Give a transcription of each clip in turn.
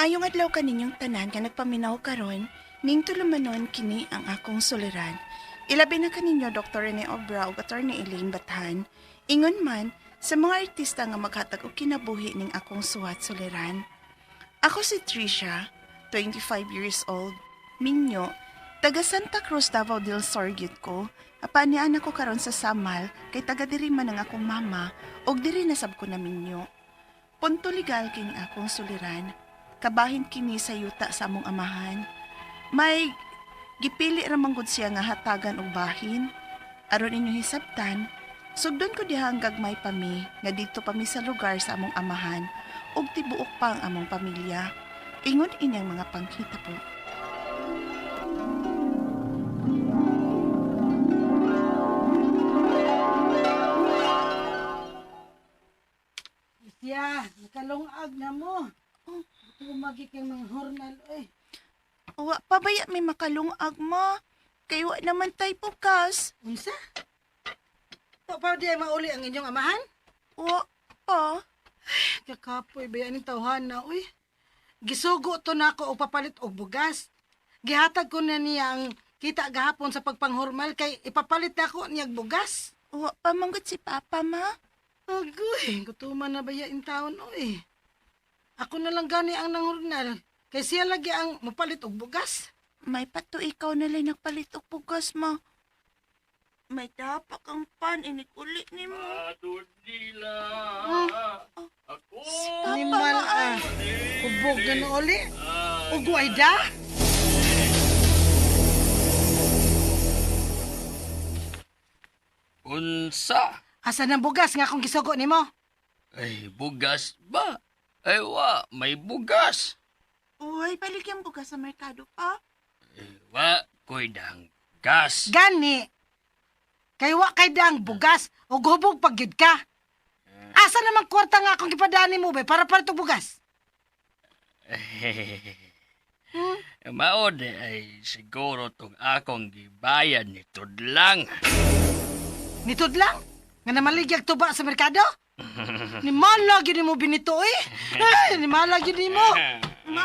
Maayong adlaw kaninyong tanan nga nagpaminaw karon, ning tulumanon kini ang akong suliran. Ilabi na kaninyo Dr. Rene Obra ug Attorney Elaine Bathan, ingon man sa mga artista nga maghatag og kinabuhi ning akong suwat suliran. Ako si Trisha, 25 years old, minyo, taga Santa Cruz, Davao del Sur gyud ko. Apanian ako karon sa Samal kay taga diri man ang akong mama ug diri nasab ko na minyo. Punto legal kini akong suliran. Kabahin kini sa yuta sa among amahan. May gipili ra manggod siya nga hatagan og bahin. Aron inyo hisabtan, sugdon ko diha ang gagmay pa mi nga dito pa mi sa lugar sa among amahan ug tibuok pa ang among pamilya. Ingon inyang mga pangkita po. Siya, nakalungag na mo. Tumagi kay mga hornal, eh. Wa pa baya may makalungag mo. Kay wa naman tay bukas. Unsa? Wa pa di mauli ang inyong amahan? Wa pa. Kakapoy, bayanin tawhana, uy. Gisugo to na ako o papalit og bugas. Gihatag ko na niya ang kita gahapon sa pagpanghormal kay ipapalit na ako niyag bugas. Wa pa manggod si Papa, ma. Agoy, gutuman na bayain taon, uy. Ako na lang gani ang nanghornal. Kay siya lagi ang mapalit og bugas. May pato ikaw na lang nagpalit og bugas, ma. May dapak ang pan, inikuli ni mo. Atod nila. Ako. Nimal ubog na no uli. Ugway da. Unsa? Asa ng bugas nga akong gisugo nimo? Ay, bugas ba? Ay, may bugas. Uy, balik yung bugas sa merkado pa. Ay, ko'y dang gas. Gani. Kay wa kay dang bugas o gubog pagyud ka. Asa namang kwarta nga akong gipadani mo be para to bugas? Maod ay siguro tong akong gibayad ni Tudlang. Nitod lang? Nga namaligyag tuba sa merkado? Ni malagi ni mo binito eh. Ay, ni malagi ni mo.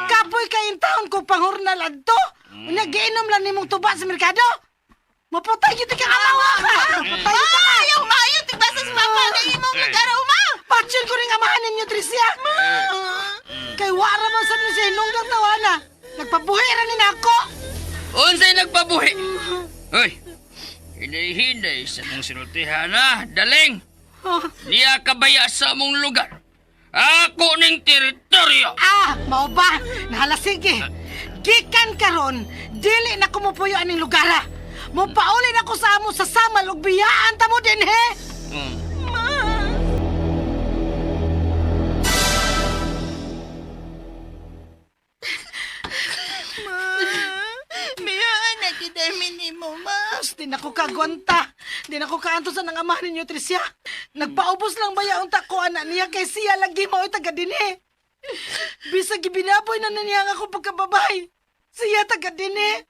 Kapoy kay taon ko panghurnal adto. Unya giinom lang nimong tuba sa merkado. Mapatay gyud ka amawa ka. Mapatay ka. Ayaw, maayaw, tigbasa si Papa na imong nagaraw, ma. Patsyol ko rin amahan ninyo, Tricia. Kay wara man sa ni sa hinunggang tawana. Nagpabuhiran ni ako. Unsay nagpabuhi? Hoy, hinay-hinay sa mong sinultihan na, daling. Niya kabaya sa mong lugar. Ako ning teritoryo. Mao ba? Nahalasige. Gikan karon, dili na kumupuyo aning lugara. Mupaulin ako sa amo sa Samal ug biyaan ta mo din he. Biyaan na kidamin ni mo, ma. Di na ko kagwanta. Di na ko kaanto sa nang amahan ninyo, Tricia. Nagpaubos lang ba yaong tako anak niya kay siya lagi mao'y taga dinhi. Bisag gibinaboy na niya nga ako pagkababay. Siya taga dinhi.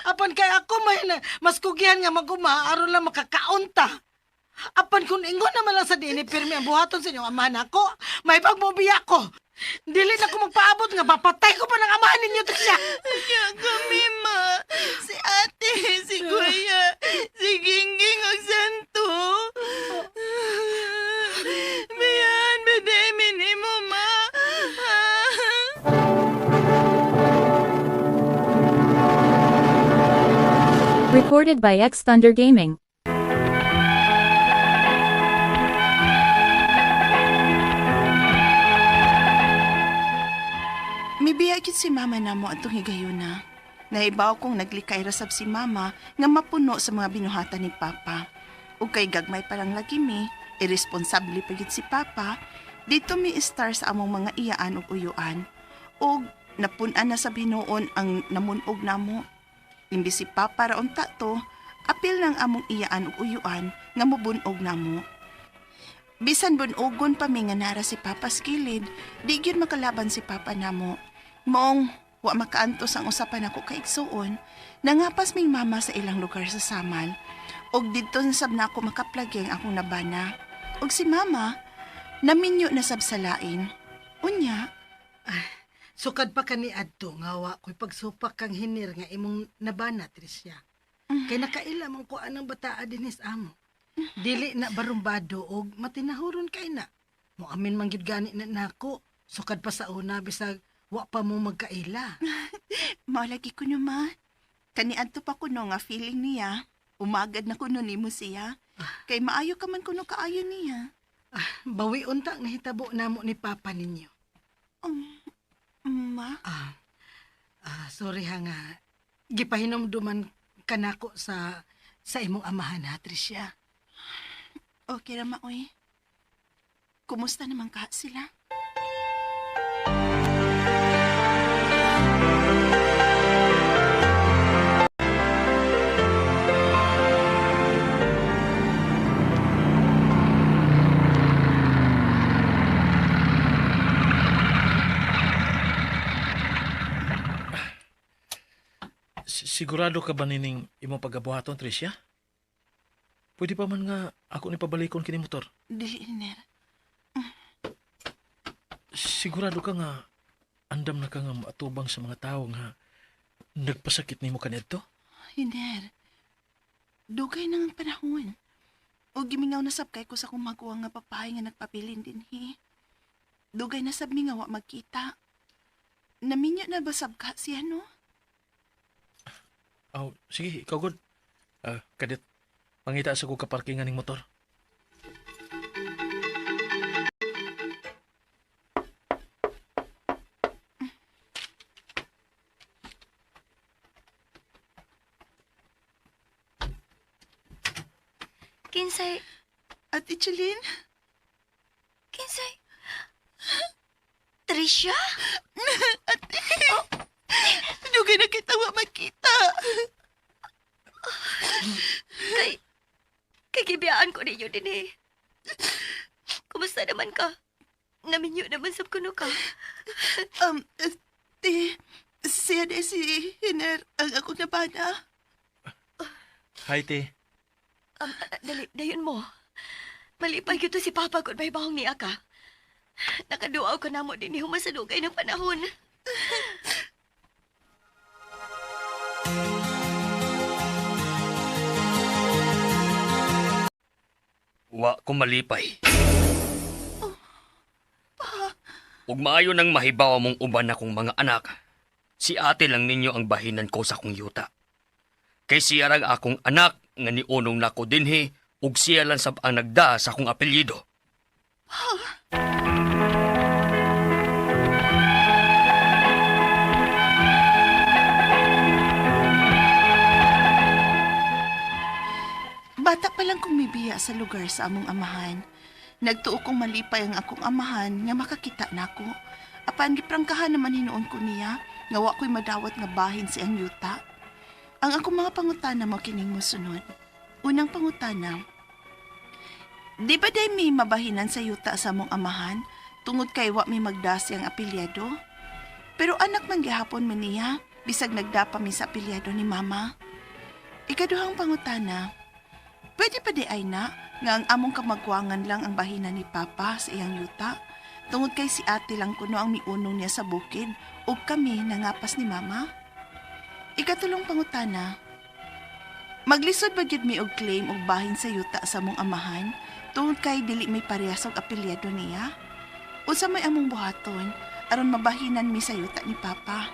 Apan kay ako may mas kugihan nga maguma aron lang makakaunta. Apan kung ingon naman lang sa dinhi pirmi ang buhaton sa inyong amahan ako, may pagmobiya ko. Dili na ko magpaabot nga papatay ko pa ng amahan ninyo, Tricia. Kaya kami, ma. Si ate, si kuya, si Gingging o Santo. Biyaan, bademin ni mo, ma. Recorded by X Thunder Gaming. Mibiya gyud si mama namo atong higayuna. Naibaw kong naglikay rasab si mama nga mapuno sa mga binuhatan ni Papa. Ug kay gagmay parang lagi mi, irresponsable pa gyud si Papa, dito mi star sa among mga iyaan ug uyuan. Ug napun-an na sa binuon ang namunog namo. Imbis si Papa raon to, apil ng among iyaan ug uyuan nga mobunog namo. Bisan bunogon pa mi nga nara si Papa sa kilid, di gyud makalaban si Papa namo. Moong wa makaantos ang usapan ako kay igsuon, nangapas ming mama sa ilang lugar sa Samal. Og didto sab na ako makaplagi ang akong nabana. Og si mama, naminyo na sab sa lain. Unya, Sukad pa kani adto nga wa ko'y pagsupak kang hinir nga imong nabana, Tricia. Kay nakaila man ko anang bataa dinis amo. Dili na barumbado og matinahuron kay na. Mo amin man gid gani na nako. Sukad pa sa una bisag wa pa mo magkaila. Maulagi ko no, ma. Kaniadto pa kuno nga feeling niya. Umagad na kuno nimo siya. Kay maayo ka man kuno kaayo niya. Bawi unta nahitabo namo ni papa ninyo. Ma? Sorry ha nga. Gipahinomduman kanako sa imong amahan ha, Tricia. Okay ra, ma, oy. Kumusta naman ka sila? Sigurado ka ba nining imong pagabuhaton, Tricia? Pwede pa man nga ako ni pabalikon kini motor. Dili, Hiner. Sigurado ka nga andam na ka nga matubang sa mga tao nga nagpasakit nimo kanadto? Hiner. Dugay na ang panahon. O gimingaw na sab kay ko sa kumakuha nga papahay nga nagpabilin din, hi. Dugay na sab mi nga wa magkita. Naminyo na ba sab ka siya, no? Aw, sige, ikaw good. Kadit, pangita sa ko kaparkingan ning motor. Kinsay, Ate Chalin? kinsay, Tricia? Ate! Dugay na kita wa magkita. Kay gibiyaan ko ninyo din eh. Kumusta naman ka? Naminyo naman sab kuno ka. Ate, siya na si Hiner ang akong nabana. Hi, te. Dali, dayon mo. Malipay ko to si Papa kung may bahong niya ka. Nakaduaw ko na mo din yung masalugay ng panahon. Wa ko malipay. Ug maayo nang mahibaw mong uban akong mga anak. Si ate lang ninyo ang bahinan ko sa akong yuta. Kay siya rang akong anak nga niunong nako dinhi ug siya lang sab ang nagda sa akong apelyido. Bata pa lang kong mibiya sa lugar sa among amahan. Nagtuo kong malipay ang akong amahan nga makakita nako. Apan giprangkahan naman hinuon ko niya nga wa ko'y madawat nga bahin si ang yuta. Ang akong mga pangutana mo kining mosunod. Unang pangutana, di ba day may mabahinan sa yuta sa among amahan tungod kay wa may magdasi ang apelyado? Pero anak man gihapon man niya, bisag nagdapa mi sa apelyado ni mama. Ikaduhang pangutana, pwede pa di ay na nga ang among kamagwangan lang ang bahinan ni Papa sa iyang yuta tungod kay si ate lang kuno ang miunong niya sa bukid ug kami nangapas ni Mama? Ikatulong pangutana, maglisod ba gyud mi og claim og bahin sa yuta sa among amahan tungod kay dili may parehas og apelyado niya? Unsa may among buhaton aron mabahinan mi sa yuta ni Papa?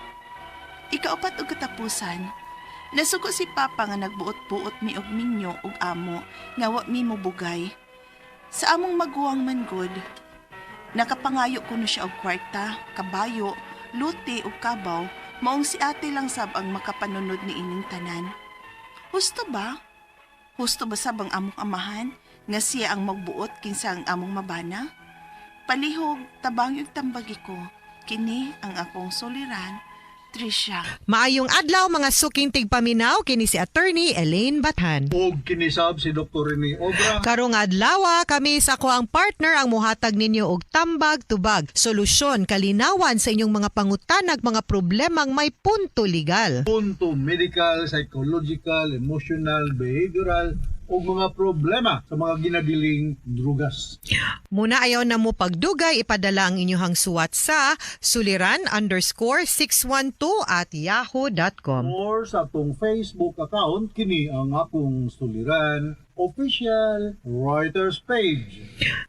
Ikaupat og katapusan, nasuko si Papa nga nagbuot-buot mi og minyo og amo nga wa mi mobugay. Sa among maguwang manggod, nakapangayo kuno siya og kwarta, kabayo, luti ug kabaw, maong si ate lang sab ang makapanunod ni ining tanan. Husto ba? Husto ba sab ang among amahan nga siya ang magbuot kinsa ang among mabana? Palihog, tabang yung tambagi ko, kini ang akong soliran, Tricia. Maayong adlaw mga suking tigpaminaw kini si Attorney Elaine Bathan. Og kinisab si Dr. Rene Obra. Karong adlaw kami sa ko ang partner ang muhatag ninyo og tambag tubag, solusyon, kalinawan sa inyong mga pangutanag, mga problemang may punto legal. Punto medical, psychological, emotional, behavioral, o mga problema sa mga ginadiling drugas. Muna ayaw na mo pagdugay, ipadala ang inyong suwat sa suliran_612@yahoo.com. Or sa atong Facebook account, kini ang akong suliran official writers page.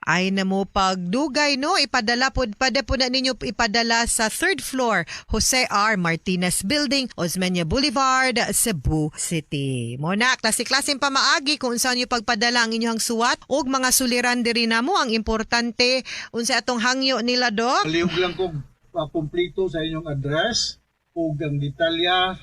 Ay na mo pagdugay, no? Ipadala po na ninyo ipadala sa 3rd floor, Jose R. Martinez Building, Osmeña Boulevard, Cebu City. Muna, klase-klaseng pamaagi kung saan nyo pagpadala ang inyong suwat o mga suliran diri na mo. Ang importante, unsa atong hangyo nila, Dok? Palihog lang ko kumplito sa inyong address o ang detalyado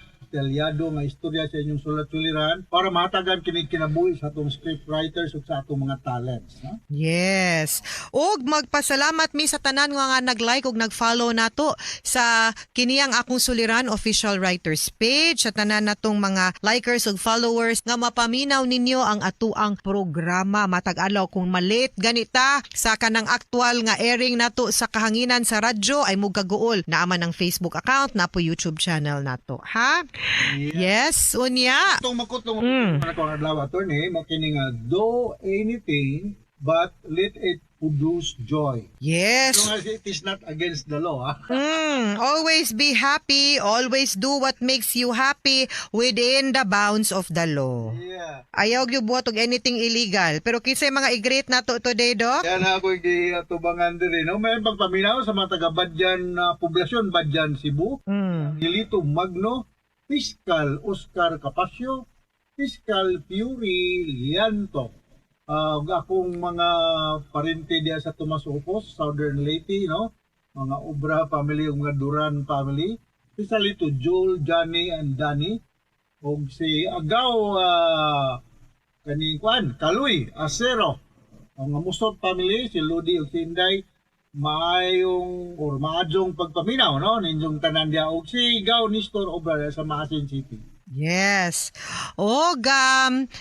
nga istorya sa inyong sulat-suliran para matagan kinabuhi sa atong script writers o sa atong mga talents. No? Yes. Ug magpasalamat mi sa tanan nga nag-like ug nag-follow nato sa kiniyang akong suliran official writers page, sa tanan natong mga likers ug followers nga mapaminaw ninyo ang atuang programa matag adlaw kung malate ganita sa kanang aktual nga airing nato sa kahanginan sa radyo ay mugaguol naaman ang Facebook account na po YouTube channel nato, ha? Yes, unya. Itong makutong ako ang adlaw, attorney, makining nga do anything but let it produce joy. Yes. So as it is not against the law. Always be happy. Always do what makes you happy within the bounds of the law. Yeah. Ayaw gyud buhat og anything illegal. Pero kinsay mga i-great nato today, Doc? Yan ako tubangan diri, no? May pagpaminaw sa mga taga-Badyan na poblasyon, Badyan, Cebu. Hilito Magno, Fiscal Oscar Capasio, Fiscal Fury Lianto. Akong mga parente diya sa Tomas Opos, Southern Leyte, no? Mga Obra family, mga Duran family. Especially to Joel, Johnny, and Danny. O si Agaw, Kaluy, Acero. Ang Musot family, si Ludi o si Inday, maadjong pagpaminaw, no? Ninyong tanan diya. O si Gaw Nistor Obra sa Maasin City. Yes. Og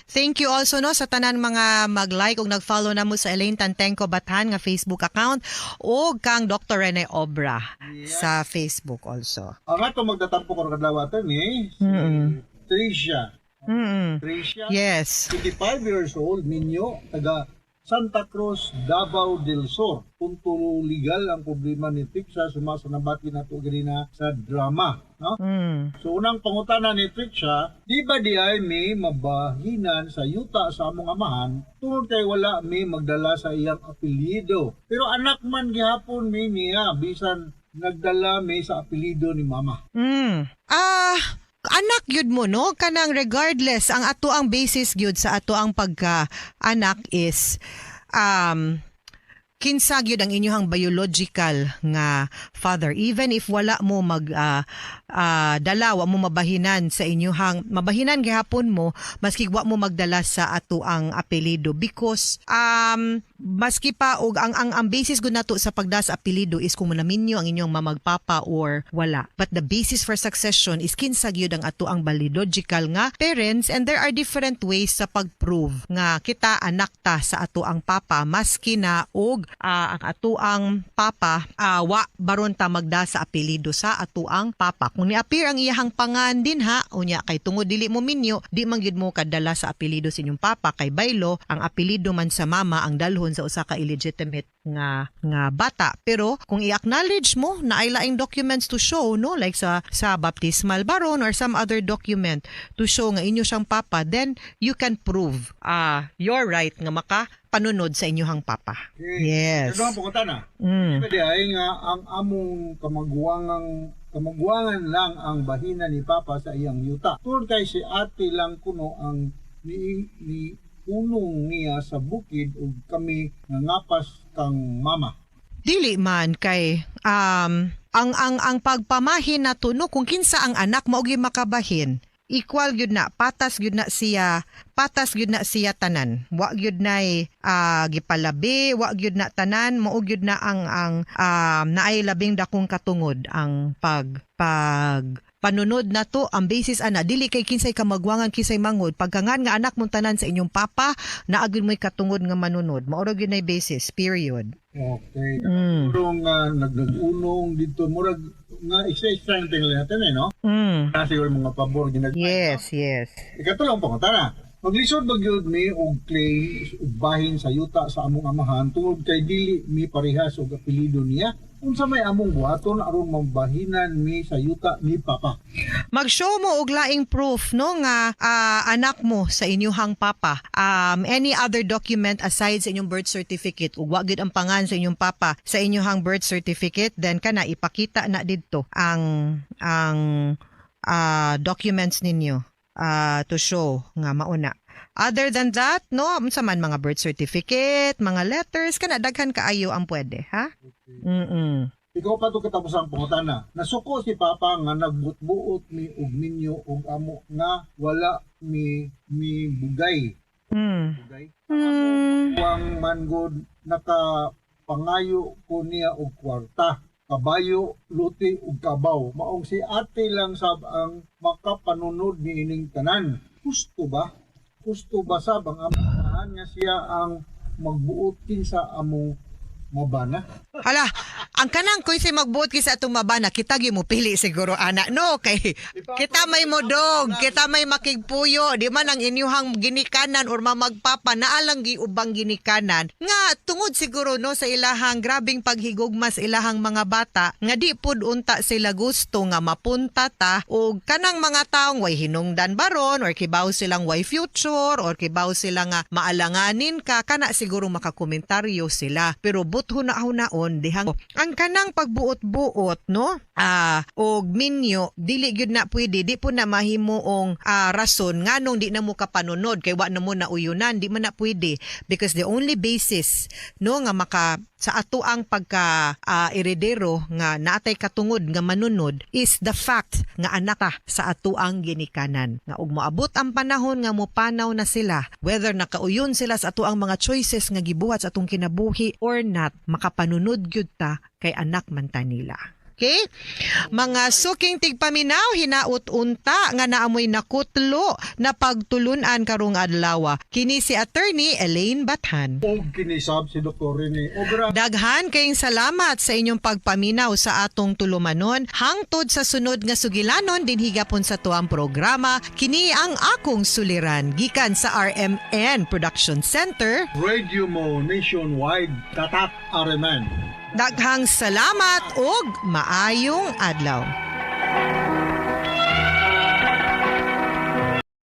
thank you also no sa tanan mga mag-like ug nag-follow namo sa Elaine Tantenco Bathan nga Facebook account og kang Dr. Rene Obra sa Facebook also. Ang ato magtatampo ko kadlaw ni si Tricia. Tricia. Yes. 25 years old, ninyo, taga Santa Cruz, Davao del Sur. Punto legal ang problema ni Tricia, sumasanabati na ito ganina sa drama. No? So unang pangutana ni Tricia, di ba di ay may mabahinan sa yuta sa among amahan tungod kay wala may magdala sa iyang apelyido. Pero anak man gihapon may niya, bisan nagdala may sa apelyido ni mama. Anak gyud mo no kanang regardless ang ato ang basis gyud sa ato ang pagka-anak is kinsa gyud ang inyong biological nga father, even if wala mo dala, wa mo mabahinan sa inyong mabahinan gihapon mo maski wa mo magdala sa ato ang apelyido, because maski pa og ang basis gud nato sa pagdas apelyido is kung naminyo ang inyong mamagpapa or wala, but the basis for succession is kinsa gyud ang ato ang biological nga parents, and there are different ways sa pag-prove nga kita anak ta sa ato ang papa maski na og ang ato ang papa wa baron ta magda sa apelyido sa ato ang papa. Kung ni-appear ang iyahang pangan din ha, unya kay tungod dili mo minyo, di man gyud mo kadala sa apelyido sa inyong papa, kay baylo ang apelyido man sa mama ang dalhon sa usa ka illegitimate nga bata. Pero kung i-acknowledge mo na ay laing documents to show, no, like sa baptismal baron or some other document to show nga inyo siyang papa, then you can prove your right nga panunod sa inyong papa. Yes. Ito ang pangutana. Pwede ay nga ang among kamagwangan lang ang bahina ni papa sa iyang yuta. Tungod kay si ate lang kuno ang ni unong niya sa bukid ug kami nangapas kang mama. Dili man kay ang pagpamahin na tuno kung kinsa ang anak mao gyud makabahin. Equal gyud na, patas gyud na siya tanan. Wa gyud nay gipalabi, wa gyud na tanan, mao gyud na ang naay labing dakong katungod ang panunod na to. Ang basis ana dili kay kinsay kamagwangan kinsay mangod, pagkangan nga anak mong tanan sa inyong papa naa gyud mo'y katungod nga manunod, mao ra gyud nay basis, period. Okay. Pero nga nagdagunong dito murag nga extra thing lang natin no? Kasi yung mga pabor ginagawa. Yes. Ikatulong pangutana. Maglisod magyud mi og claim ug bahin sa yuta sa among amahan tungod kay dili mi parehas og apelyido niya. Unsa may among buhaton aron mabahinan mi sa yuta ni Papa. Mag-show mo og laing proof no nga anak mo sa inyuhang papa. Any other document aside sa inyong birth certificate ug wa gyud ang pangan sa inyong papa sa inyuhang birth certificate, then kana ipakita na didto ang documents ninyo to show nga mauna. Other than that, no, unsa man mga birth certificate, mga letters, kana daghan kaayo ang pwede, ha? Ikaw pa to katapos ang pangutana. Nasuko si Papa nga nagbutbuot mi og minyo og amo nga wala mi bugay. Bugay. Wang manggod nakapangayo ko niya og kwarta, kabayo, luti ug kabaw. Maong si ate lang sab ang makapanunod ni ining tanan. Gusto ba? Gusto ba sab ang amahan nga siya ang magbuot kinsa among mabana? Hala, ang kanang koy say magbuot kisa atong mabana, kita gyud mo pili siguro ana no kay kita may modog, kita may makigpuyo, di man ang inyuhang ginikanan or mamagpapa naalang gi ubang ginikanan nga tungod siguro no sa ilahang grabing paghigugma sa ilahang mga bata nga di pud unta sila gusto nga mapunta ta og kanang mga taong way hinungdan baron or kibaw silang way future or kibaw sila nga maalanganin ka, kana siguro makakomentaryo sila. Pero huna-hunaon dihang ang kanang pagbuot-buot no og minyo dili gyud na pwede, di po na mahimuong rason nganong di na mo kapanunod kay wa na mo nauyunan, di man na pwede because the only basis no nga maka sa ato ang pagka heredero nga naatay katungod nga manunod is the fact nga anak ta sa ato ang ginikanan nga ug moabot ang panahon nga mopanaw na sila whether nakauyon sila sa ato ang mga choices nga gibuhat sa atong kinabuhi or not, makapanunod gyud ta kay anak man ta nila. Okay? Mga suking tigpaminaw, hinaut unta nga naamoy nakutlo na pagtulunan karong adlaw. Kini si Attorney Elaine Bathan. Og kinisab si Dr. Rene Obra. Daghan kayong salamat sa inyong pagpaminaw sa atong tulumanon. Hangtod sa sunod nga sugilanon din higapon sa tuang programa. Kini ang akong suliran gikan sa RMN Production Center. Radio mo nationwide, tatak Areman. Daghang salamat ug maayong adlaw.